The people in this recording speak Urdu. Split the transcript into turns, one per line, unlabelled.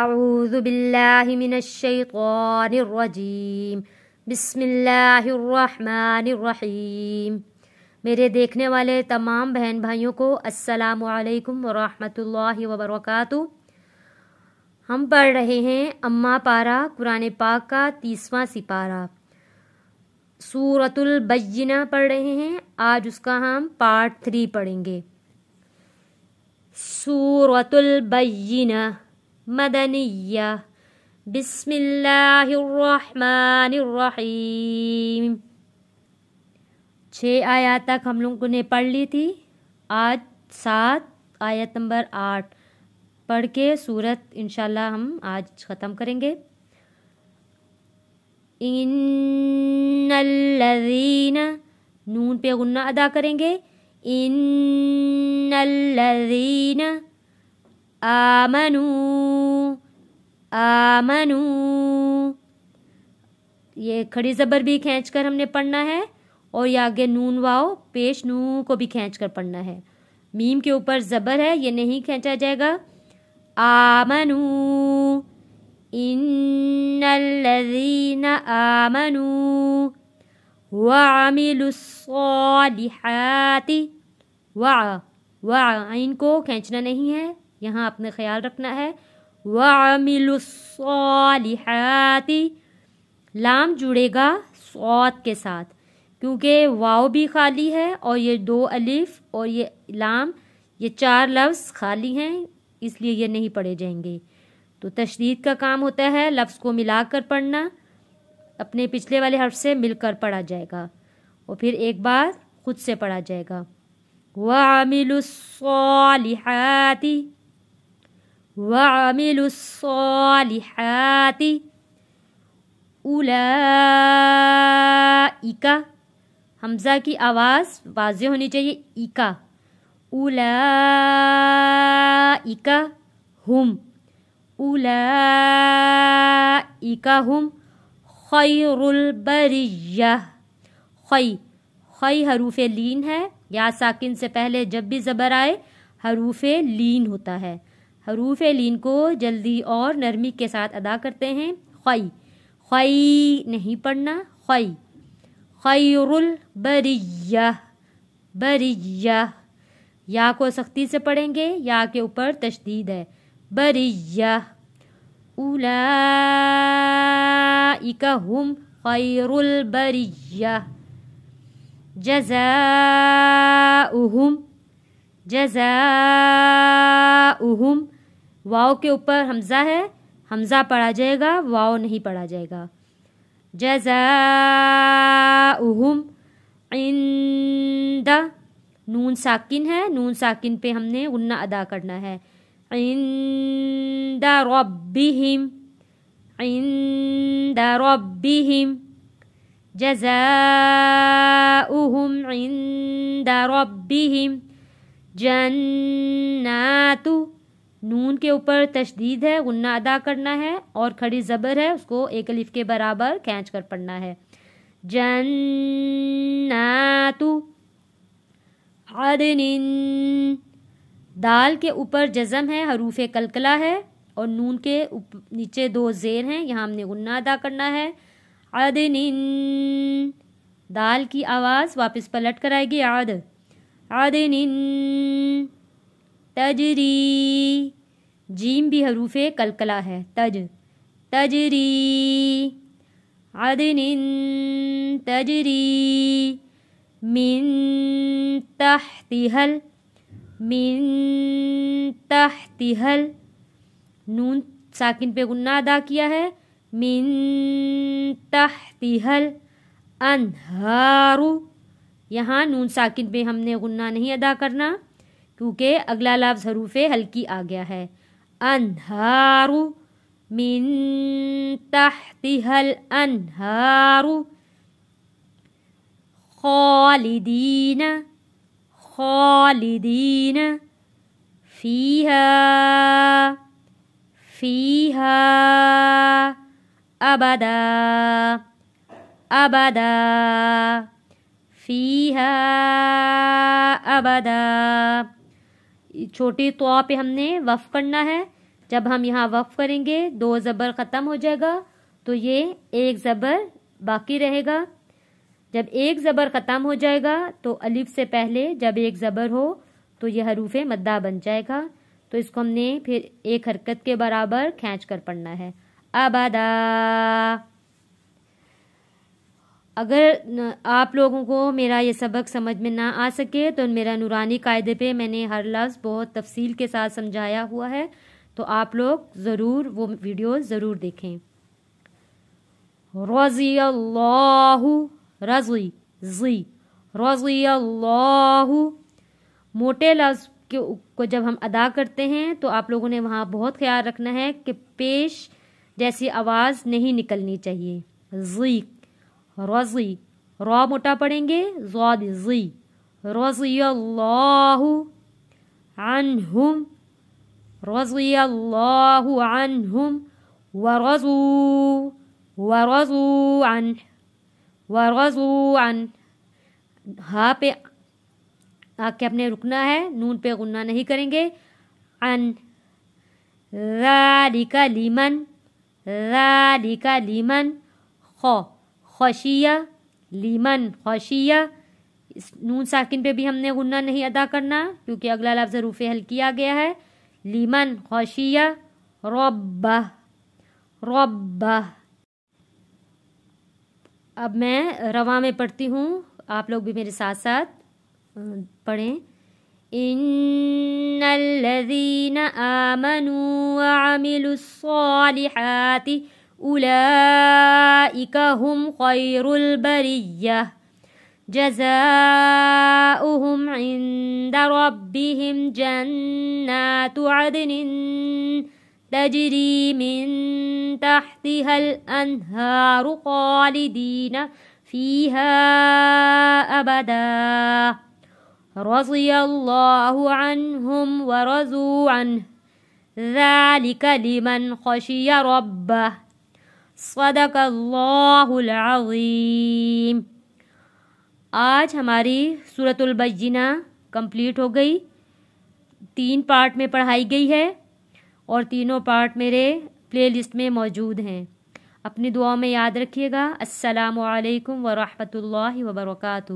اعوذ باللہ من الشیطان الرجیم بسم اللہ الرحمن الرحیم۔ میرے دیکھنے والے تمام بہن بھائیوں کو السلام علیکم ورحمۃ اللہ وبرکاتہ۔ ہم پڑھ رہے ہیں اماں پارہ قرآن پاک کا 30واں سپارہ، سورۃ البینہ پڑھ رہے ہیں۔ آج اس کا ہم پارٹ 3 پڑھیں گے۔ سورۃ البینہ مدنیہ، بسم اللہ الرحمن الرحیم۔ 6 آیات تک ہم لوگوں نے پڑھ لی تھی، آج 7 آیت نمبر 8 پڑھ کے سورت انشاءاللہ ہم آج ختم کریں گے۔ ان الذین، نون پہ غنہ ادا کریں گے، ان الذین آمنو، یہ کھڑی زبر بھی کھینچ کر ہم نے پڑھنا ہے، اور یہ آگے نون واو پیش نو کو بھی کھینچ کر پڑھنا ہے۔ میم کے اوپر زبر ہے، یہ نہیں کھینچا جائے گا۔ آمنو، ان الذین آمنو وعملوا الصالحات، عین کو کھینچنا نہیں ہے، یہاں اپنے خیال رکھنا ہے۔ وعملوا الصالحات، لام جڑے گا صوت کے ساتھ، کیونکہ واو بھی خالی ہے اور یہ 2 الف اور یہ لام، یہ 4 لفظ خالی ہیں، اس لیے یہ نہیں پڑھے جائیں گے۔ تو تشدید کا کام ہوتا ہے لفظ کو ملا کر پڑھنا، اپنے پچھلے والے حرف سے مل کر پڑھا جائے گا اور پھر ایک بار خود سے پڑھا جائے گا۔ وعملوا الصالحات، وعملوا الصالحات اولئک، حمزہ کی آواز واضح ہونی چاہیے، ایکا، اولئک ہم، اولئک ہم خیر البریہ۔ خی حروف لین ہے، یا ساکن سے پہلے جب بھی زبر آئے حروف لین ہوتا ہے۔ حروف لین کو جلدی اور نرمی کے ساتھ ادا کرتے ہیں۔ خی نہیں پڑھنا، خیر البریہ، بریہ، یا کو سختی سے پڑھیں گے، یا کے اوپر تشدید ہے، بریہ۔ اولئک ہم خیر البریہ۔ جزاؤہم، واو کے اوپر حمزہ ہے، حمزہ پڑھا جائے گا، واو نہیں پڑھا جائے گا۔ جزاؤہم عند، نون ساکن ہے، نون ساکن پہ ہم نے غنہ ادا کرنا ہے۔ عند ربہم، عند ربہم، جزاؤہم عند ربہم جنات، نون کے اوپر تشدید ہے، غنہ ادا کرنا ہے، اور کھڑی زبر ہے، اس کو 1 الف کے برابر کھینچ کر پڑھنا ہے۔ جنات عدن، دال کے اوپر جزم ہے، حروف قلقلہ ہے، اور نون کے نیچے 2 زیر ہیں، یہاں ہم نے غنہ ادا کرنا ہے۔ عدن، دال کی آواز واپس پلٹ کر آئے گی، عدن تجری، جیم بھی حروف قلقلہ ہے، تجری، عدن تجری من تحتها، نون ساکن پہ غنہ ادا کیا ہے، من تحتها الانہار، یہاں نون ساکن پہ ہم نے غنہ نہیں ادا کرنا، کیونکہ اگلا لفظ حروف ہلکی آ گیا ہے۔ انہار، من تحتها الانہار، خالدین فیہا ابدا فیہا ابدا، چھوٹی طوا پہ ہم نے وقف کرنا ہے، جب ہم یہاں وقف کریں گے 2 زبر ختم ہو جائے گا تو یہ 1 زبر باقی رہے گا. جب 1 زبر ختم ہو جائے گا تو الف سے پہلے جب 1 زبر ہو تو یہ حروف مدہ بن جائے گا. تو اس کو ہم نے پھر 1 حرکت کے برابر کھینچ کر پڑھنا ہے. ابدا. اگر آپ لوگوں کو میرا یہ سبق سمجھ میں نہ آ سکے تو میرا نورانی قاعدے پہ میں نے ہر لفظ بہت تفصیل کے ساتھ سمجھایا ہوا ہے، تو آپ لوگ ضرور وہ ویڈیو ضرور دیکھیں. رضی اللہ، رضی زی، رضی اللہ. موٹے لفظ کو جب ہم ادا کرتے ہیں تو آپ لوگوں نے وہاں بہت خیال رکھنا ہے کہ پیش جیسی آواز نہیں نکلنی چاہیے. زی، رضی، را موٹا پڑھیں گے، ضاد زی. رضی اللہ عنہم، رضی اللہ عنہم، ورضوا، ورضوا عنہ، ورضوا عنہ. ہاں پہ آ کے اپنے رکنا ہے، نون پہ غنہ نہیں کریں گے. عن، ذالک لمن، ذالک لمن. خو، خشیہ، لیمن خشیہ. اس نون ساکن پہ بھی ہم نے غنہ نہیں ادا کرنا کیونکہ اگلا لفظ حروف ہل کیا گیا ہے. لیمن خشیہ. ربہ، ربہ. اب میں رواں میں پڑھتی ہوں، آپ لوگ بھی میرے ساتھ ساتھ پڑھیں. ان الذین آمنوا وعملوا الصالحات اولئک هم خیر البریہ جزاؤہم عند ربہم جنات عدن تجری من تحتها الانہار خالدین فیہا ابدا رضی اللہ عنہم ورضوا عنہ ذالک لمن خشی ربہ. صدق اللہ العظیم. آج ہماری سورۃ البینہ کمپلیٹ ہو گئی. 3 پارٹ میں پڑھائی گئی ہے اور تینوں پارٹ میرے پلے لسٹ میں موجود ہیں. اپنی دعاؤں میں یاد رکھیے گا. السلام علیکم ورحمۃ اللہ وبرکاتہ.